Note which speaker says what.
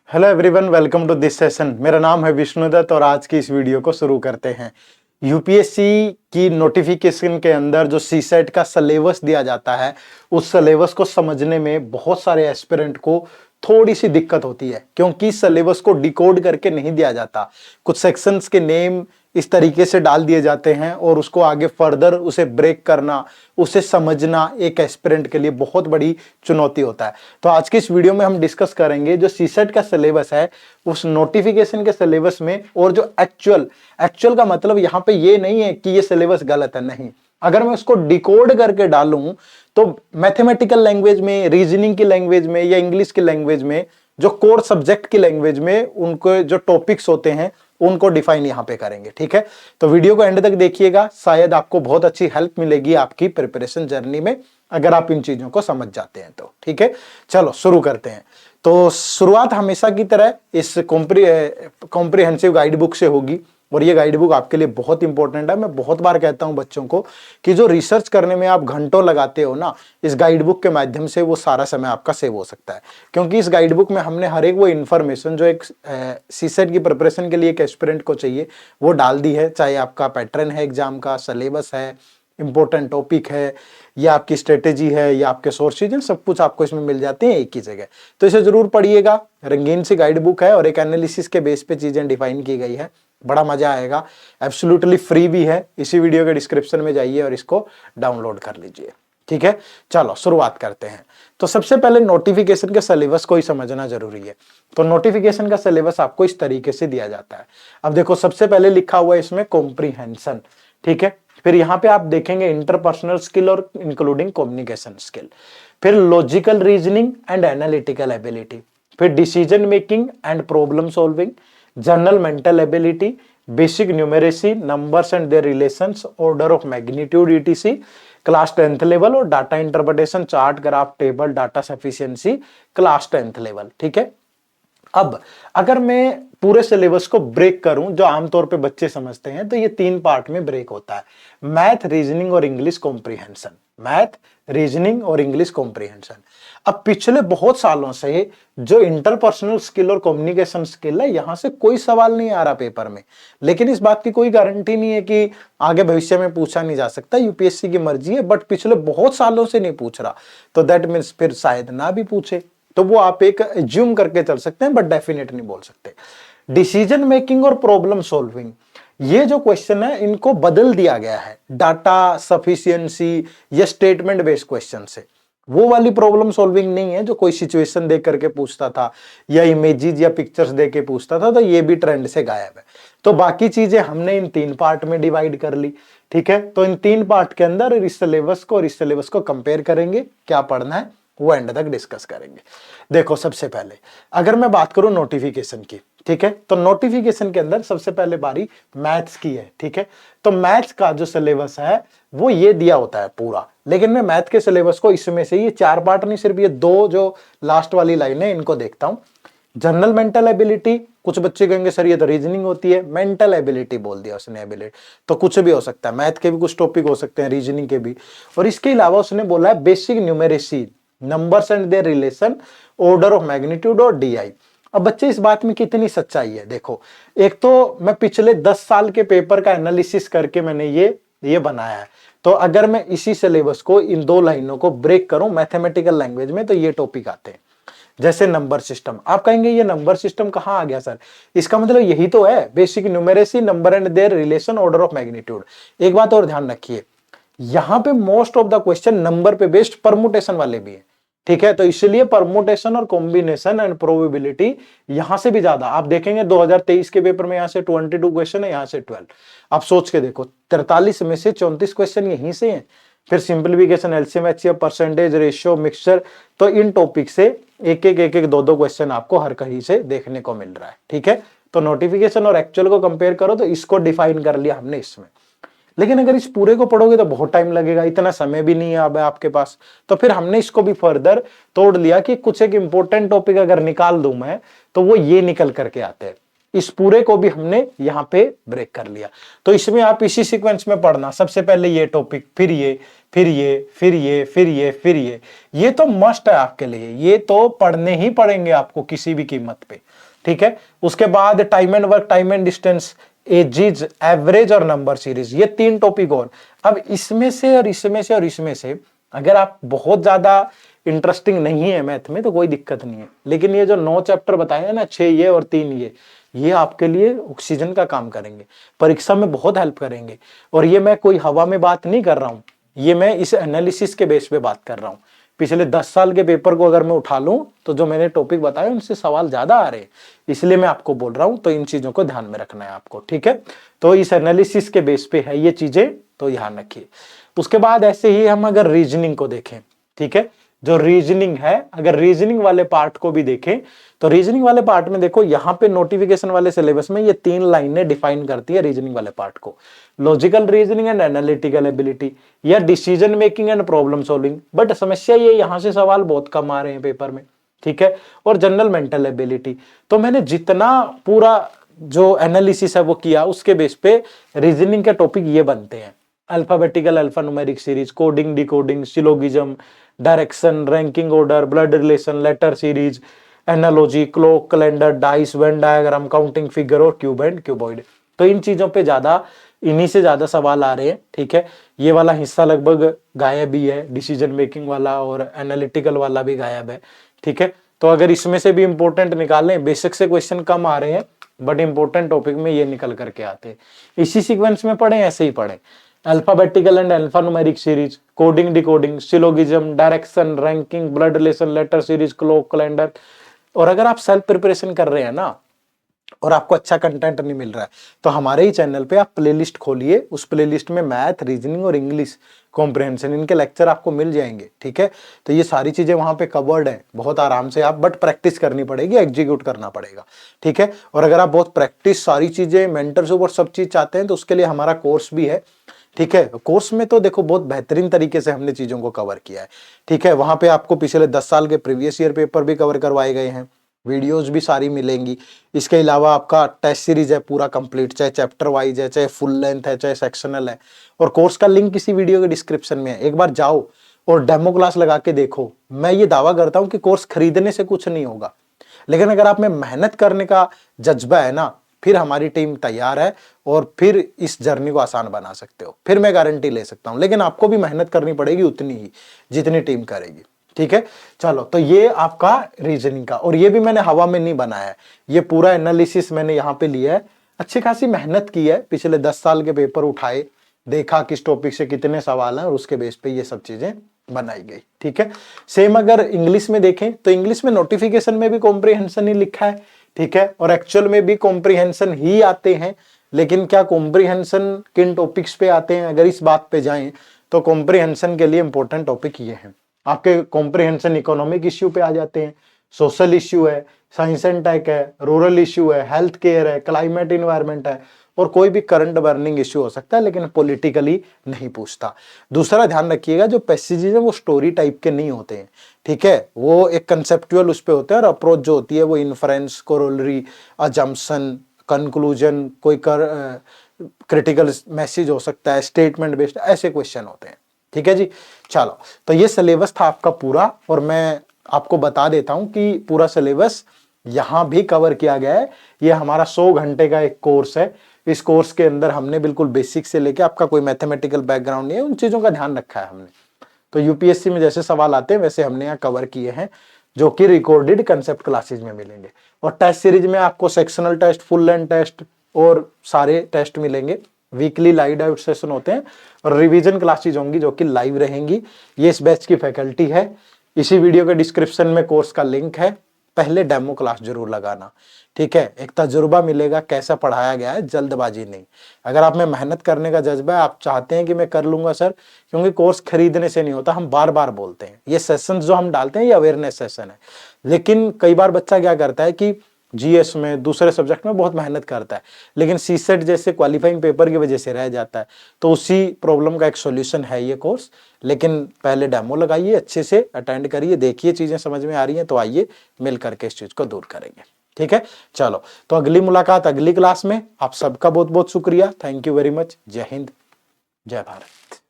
Speaker 1: Hello everyone, welcome to this session. मेरा नाम है विष्णुदत्त और आज की इस वीडियो को शुरू करते हैं। यूपीएससी की नोटिफिकेशन के अंदर जो सीसेट का सिलेबस दिया जाता है, उस सिलेबस को समझने में बहुत सारे एस्पिरेंट को थोड़ी सी दिक्कत होती है, क्योंकि सिलेबस को डिकोड करके नहीं दिया जाता। कुछ सेक्शंस के नेम इस तरीके से डाल दिए जाते हैं और उसको आगे फर्दर उसे ब्रेक करना, उसे समझना एक एस्पिरेंट के लिए बहुत बड़ी चुनौती होता है। तो आज की इस वीडियो में हम डिस्कस करेंगे जो सीसेट का सिलेबस है उस नोटिफिकेशन के सिलेबस में, और जो एक्चुअल का मतलब यहाँ पे ये नहीं है कि ये सिलेबस गलत है, नहीं। अगर मैं उसको डिकोड करके डालूं तो मैथमेटिकल लैंग्वेज में, रीजनिंग की लैंग्वेज में या इंग्लिश की लैंग्वेज में, जो कोर सब्जेक्ट की लैंग्वेज में उनको जो टॉपिक्स होते हैं उनको डिफाइन यहां पे करेंगे। ठीक है, तो वीडियो को एंड तक देखिएगा, शायद आपको बहुत अच्छी हेल्प मिलेगी आपकी प्रिपरेशन जर्नी में, अगर आप इन चीजों को समझ जाते हैं तो। ठीक है, चलो शुरू करते हैं। तो शुरुआत हमेशा की तरह इस कॉम्प्रिहेंसिव गाइड बुक से होगी, और ये गाइड बुक आपके लिए बहुत इंपॉर्टेंट है। मैं बहुत बार कहता हूं बच्चों को कि जो रिसर्च करने में आप घंटों लगाते हो ना, इस गाइड बुक के माध्यम से वो सारा समय आपका सेव हो सकता है। क्योंकि इस गाइड बुक में हमने हर एक वो इन्फॉर्मेशन जो एक सीसेट की प्रिपरेशन के लिए एक एस्पिरेंट को चाहिए वो डाल दी है। चाहे आपका पैटर्न है एग्जाम का, सिलेबस है, इंपॉर्टेंट टॉपिक है, या आपकी स्ट्रेटेजी है, या आपके सोर्सेज हैं, सब कुछ आपको इसमें मिल जाते हैं एक ही जगह। तो इसे जरूर पढ़िएगा। रंगीन सी गाइड बुक है और एक एनालिसिस के बेस पे चीजें डिफाइन की गई है। बड़ा मजा आएगा, एब्सोल्युटली फ्री भी है। इसी वीडियो के डिस्क्रिप्शन में जाइए और इसको डाउनलोड कर लीजिए। ठीक है, चलो शुरुआत करते हैं। तो सबसे पहले नोटिफिकेशन के सिलेबस को ही समझना जरूरी है। तो नोटिफिकेशन का सिलेबस आपको इस तरीके से दिया जाता है। अब देखो, सबसे पहले लिखा हुआ है इसमें कॉम्प्रिहेंशन। ठीक है, फिर यहां पे आप देखेंगे इंटरपर्सनल स्किल और इंक्लूडिंग कम्युनिकेशन स्किल, फिर logical reasoning and analytical ability, फिर decision making and problem solving, general mental ability, basic numeracy, numbers and their relations, order of magnitude ETC, class 10th level, और data interpretation, chart, graph, table, data sufficiency, class 10th level. ठीक है, अब अगर मैं पूरे syllabus को break करूं जो आमतौर पे बच्चे समझते हैं, तो ये 3 पार्ट में ब्रेक होता है: मैथ, रीजनिंग और इंग्लिश कॉम्प्रिहेंशन। मैथ, रीजनिंग और इंग्लिश कॉम्प्रिहेंशन। अब पिछले बहुत सालों से जो इंटरपर्सनल स्किल और कम्युनिकेशन स्किल है, यहां से कोई सवाल नहीं आ रहा पेपर में। लेकिन इस बात की कोई गारंटी नहीं है कि आगे भविष्य में पूछा नहीं जा सकता, यूपीएससी की मर्जी है, बट पिछले बहुत सालों से नहीं पूछ रहा, तो दैट मीन्स फिर शायद ना भी पूछे। तो वो आप एक एज्यूम करके चल सकते हैं, बट डेफिनेट नहीं बोल सकते। डिसीजन मेकिंग और प्रॉब्लम सॉल्विंग, ये जो क्वेश्चन है इनको बदल दिया गया है डाटा सफिशिएंसी या स्टेटमेंट बेस्ड क्वेश्चन से। वो वाली प्रॉब्लम सॉल्विंग नहीं है जो कोई सिचुएशन देख करके पूछता था या इमेजेस या पिक्चर्स देख के पूछता था, तो ये भी ट्रेंड से गायब है। तो बाकी चीजें हमने इन 3 पार्ट में डिवाइड कर ली। ठीक है, तो इन 3 पार्ट के अंदर इस सिलेबस को और इस सिलेबस को कंपेयर करेंगे, क्या पढ़ना है वो एंड तक डिस्कस करेंगे। देखो, सबसे पहले अगर मैं बात करूं नोटिफिकेशन की, ठीक है, तो नोटिफिकेशन के अंदर सबसे पहले बारी मैथ्स की है। ठीक है, तो मैथ्स का जो सिलेबस है वो ये दिया होता है पूरा, लेकिन मैं मैथ के सिलेबस को इसमें से ये 4 पार्ट नहीं, सिर्फ ये 2 जो लास्ट वाली लाइन है इनको देखता हूं। जनरल मेंटल एबिलिटी, कुछ बच्चे कहेंगे सर ये तो रीजनिंग होती है, मेंटल एबिलिटी बोल दिया उसने, एबिलिटी तो कुछ भी हो सकता है, मैथ के भी कुछ टॉपिक हो सकते हैं, रीजनिंग के भी। और इसके अलावा उसने बोला है basic numeracy, numbers and there relation, order of magnitude और डीआई। अब बच्चे इस बात में कितनी सच्चाई है देखो, एक तो मैं पिछले 10 साल के पेपर का एनालिसिस करके मैंने ये बनाया है। तो अगर मैं इसी सिलेबस को इन 2 लाइनों को ब्रेक करूं मैथमेटिकल लैंग्वेज में, तो ये टॉपिक आते हैं। जैसे नंबर सिस्टम, आप कहेंगे ये नंबर सिस्टम कहां आ गया सर? इसका मतलब यही तो है, basic numeracy, number and there relation, order of magnitude. एक बात और ध्यान रखिए, यहां पे most of the question number पे बेस्ड परमुटेशन वाले भी है। ठीक है, तो इसलिए परमुटेशन और कॉम्बिनेशन एंड प्रोबेबिलिटी यहां से भी ज्यादा आप देखेंगे। 2023 के पेपर में यहां से 22 क्वेश्चन है, यहां से 12। आप सोच के देखो, 43 में से 34 क्वेश्चन यहीं से हैं। फिर simplification, LCM, HCF, percentage, ratio, mixture, तो इन टॉपिक से एक एक 2 क्वेश्चन आपको हर कहीं से देखने को मिल रहा है। ठीक है, तो नोटिफिकेशन और एक्चुअल को कंपेयर करो तो इसको डिफाइन कर लिया हमने इसमें। लेकिन अगर इस पूरे को पढ़ोगे तो बहुत टाइम लगेगा, इतना समय भी नहीं है अब आपके पास। तो फिर हमने इसको भी फर्दर तोड़ लिया कि कुछ एक इंपॉर्टेंट टॉपिक अगर निकाल दूं मैं, तो वो ये निकल करके आते हैं। इस पूरे को भी हमने यहाँ पे ब्रेक कर लिया। तो इसमें आप इसी सीक्वेंस में पढ़ना, सबसे पहले ये टॉपिक, फिर ये, फिर ये, फिर ये, फिर ये, फिर ये तो मस्ट है आपके लिए, ये तो पढ़ने ही पड़ेंगे आपको किसी भी कीमत पे, ठीक है। उसके बाद time and work, time and distance, edges, average और नंबर सीरीज, ये 3 टॉपिक। और अब इसमें से और इसमें से और इसमें से अगर आप बहुत ज्यादा इंटरेस्टिंग नहीं है मैथ में तो कोई दिक्कत नहीं है, लेकिन ये जो 9 चैप्टर बताए हैं ना, 6 ये और 3 ये आपके लिए ऑक्सीजन का काम करेंगे, परीक्षा में बहुत हेल्प करेंगे। और ये मैं कोई हवा में बात नहीं कर रहा हूं, ये मैं इस एनालिसिस के बेस पे बात कर रहा हूं। पिछले 10 साल के पेपर को अगर मैं उठा लूं तो जो मैंने टॉपिक बताए उनसे सवाल ज्यादा आ रहे हैं, इसलिए मैं आपको बोल रहा हूं। तो इन चीजों को ध्यान में रखना है आपको, ठीक है। तो इस एनालिसिस के बेस पे है ये चीजें, तो ध्यान रखिए। उसके बाद ऐसे ही हम अगर रीजनिंग को देखें, ठीक है, जो रीजनिंग है, अगर रीजनिंग वाले पार्ट को भी देखें तो रीजनिंग वाले पार्ट में देखो, यहाँ पे नोटिफिकेशन वाले सिलेबस में ये 3 लाइनें डिफाइन करती है रीजनिंग वाले पार्ट को, logical reasoning and analytical ability या decision making and problem solving. But समस्या ये, यहाँ से सवाल बहुत कम आ रहे हैं पेपर में, ठीक है। और जनरल मेंटल एबिलिटी, तो मैंने जितना पूरा जो एनालिसिस है वो किया, उसके बेस पे रीजनिंग के टॉपिक ये बनते हैं: alphabetical alphanumeric series, coding decoding, syllogism, direction, ranking order, blood relation, letter series, analogy, clock, calendar, dice, Venn diagram, counting figure और क्यूब एंड क्यूबॉइड। तो इन चीजों पे ज्यादा, इन्हीं से ज्यादा सवाल आ रहे हैं, ठीक है। ये वाला हिस्सा लगभग गायब ही है, डिसीजन मेकिंग वाला और एनालिटिकल वाला भी गायब है, ठीक है। तो अगर इसमें से भी इंपॉर्टेंट निकालें, बेसिक से क्वेश्चन कम आ रहे हैं बट इंपॉर्टेंट टॉपिक में ये निकल करके आते हैं। इसी सीक्वेंस में पढ़ें, ऐसे ही पढ़ें: alphabetical and alphanumeric series, coding decoding, syllogism, direction, ranking, blood relation, letter series, clock, calendar. और अगर आप सेल्फ प्रिपरेशन कर रहे हैं ना और आपको अच्छा कंटेंट नहीं मिल रहा है तो हमारे ही चैनल पे आप प्लेलिस्ट खोलिए, उस प्लेलिस्ट में मैथ, रीजनिंग और इंग्लिश कॉम्प्रिहेंशन, इनके लेक्चर आपको मिल जाएंगे, ठीक है। तो ये सारी चीजें वहां पे कवर्ड है, बहुत आराम से आप, बट प्रैक्टिस करनी पड़ेगी, एग्जीक्यूट करना पड़ेगा, ठीक है। और अगर आप बहुत प्रैक्टिस, सारी चीजें, मेंटरशिप और सब चीज चाहते हैं तो उसके लिए हमारा कोर्स भी है, ठीक है। कोर्स में तो देखो बहुत बेहतरीन तरीके से हमने चीजों को कवर किया है, ठीक है। वहां पे आपको पिछले 10 साल के प्रीवियस ईयर पेपर भी कवर करवाए गए हैं, वीडियोस भी सारी मिलेंगी। इसके अलावा आपका टेस्ट सीरीज है पूरा कंप्लीट, चाहे चैप्टर वाइज है, चाहे फुल लेंथ है, चाहे सेक्शनल है। और कोर्स का लिंक इसी वीडियो के डिस्क्रिप्शन में है, एक बार जाओ और डेमो क्लास लगा के देखो। मैं ये दावा करता हूं कि कोर्स खरीदने से कुछ नहीं होगा, लेकिन अगर आप में मेहनत करने का जज्बा है ना, फिर हमारी टीम तैयार है और फिर इस जर्नी को आसान बना सकते हो, फिर मैं गारंटी ले सकता हूं। लेकिन आपको भी मेहनत करनी पड़ेगी उतनी ही जितनी टीम करेगी, ठीक है। चलो, तो ये आपका रीजनिंग का, और ये भी मैंने हवा में नहीं बनाया है, ये पूरा एनालिसिस मैंने यहाँ पे लिया है, अच्छी खासी मेहनत की है, पिछले 10 साल के पेपर उठाए, देखा किस टॉपिक से कितने सवाल हैं और उसके बेस पे ये सब चीजें बनाई गई, ठीक है। सेम अगर इंग्लिश में देखें तो इंग्लिश में नोटिफिकेशन में भी कॉम्प्रिहेंशन ही लिखा है, ठीक है, और एक्चुअल में भी कॉम्प्रिहेंशन ही आते हैं। लेकिन क्या कॉम्प्रिहेंशन किन टॉपिक्स पे आते हैं, अगर इस बात पे जाएं तो कॉम्प्रिहेंशन के लिए इंपॉर्टेंट टॉपिक ये है, आपके कॉम्प्रिहेंशन इकोनॉमिक इश्यू पे आ जाते हैं, सोशल इश्यू है, साइंस एंड टेक है, रूरल इश्यू है, हेल्थ केयर है, क्लाइमेट इन्वायरमेंट है, और कोई भी करंट बर्निंग इश्यू हो सकता है, लेकिन पॉलिटिकली नहीं पूछता। दूसरा ध्यान रखिएगा, जो पैसेजेस है वो स्टोरी टाइप के नहीं होते हैं, ठीक है, वो एक कंसेप्चुअल उस पे होते हैं, और अप्रोच जो होती है वो इन्फ्रेंस, कोरोलरी, अजम्पशन, कंक्लूजन, कोई क्रिटिकल मैसेज हो सकता है, स्टेटमेंट बेस्ड, ऐसे क्वेश्चन होते हैं, ठीक है जी। चलो, तो ये सिलेबस था आपका पूरा, और मैं आपको बता देता हूं कि पूरा सिलेबस यहां भी कवर किया गया है। ये हमारा 100 घंटे का एक कोर्स है, इस कोर्स के अंदर हमने बिल्कुल बेसिक से लेके, आपका कोई मैथमेटिकल बैकग्राउंड नहीं है, उन चीजों का ध्यान रखा है हमने। तो यूपीएससी में जैसे सवाल आते हैं वैसे हमने यहाँ कवर किए हैं, जो कि रिकॉर्डेड कंसेप्ट क्लासेज में मिलेंगे। और टेस्ट सीरीज में आपको sectional test, full length test और सारे टेस्ट मिलेंगे। वीकली लाइव सेशन होते हैं और रिवीजन क्लासेज होंगी जो कि लाइव रहेंगी। ये इस बैच की फैकल्टी है। इसी वीडियो के डिस्क्रिप्शन में कोर्स का लिंक है, पहले डेमो क्लास जरूर लगाना, ठीक है। एक तजुर्बा मिलेगा कैसा पढ़ाया गया है, जल्दबाजी नहीं। अगर आप में मेहनत करने का जज्बा है, आप चाहते हैं कि मैं कर लूंगा सर, क्योंकि कोर्स खरीदने से नहीं होता, हम बार बार बोलते हैं, ये सेशंस जो हम डालते हैं ये अवेयरनेस सेशन है। लेकिन कई बार बच्चा क्या करता है कि जीएस में, दूसरे सब्जेक्ट में बहुत मेहनत करता है, लेकिन सीसेट जैसे क्वालिफाइंग पेपर की वजह से रह जाता है। तो उसी प्रॉब्लम का एक सॉल्यूशन है ये कोर्स। लेकिन पहले डेमो लगाइए, अच्छे से अटेंड करिए, देखिए चीजें समझ में आ रही हैं तो आइए मिल करके इस चीज को दूर करेंगे। ठीक है, चलो तो अगली मुलाकात अगली क्लास में। आप सबका बहुत बहुत शुक्रिया, थैंक यू वेरी मच। जय हिंद, जय भारत।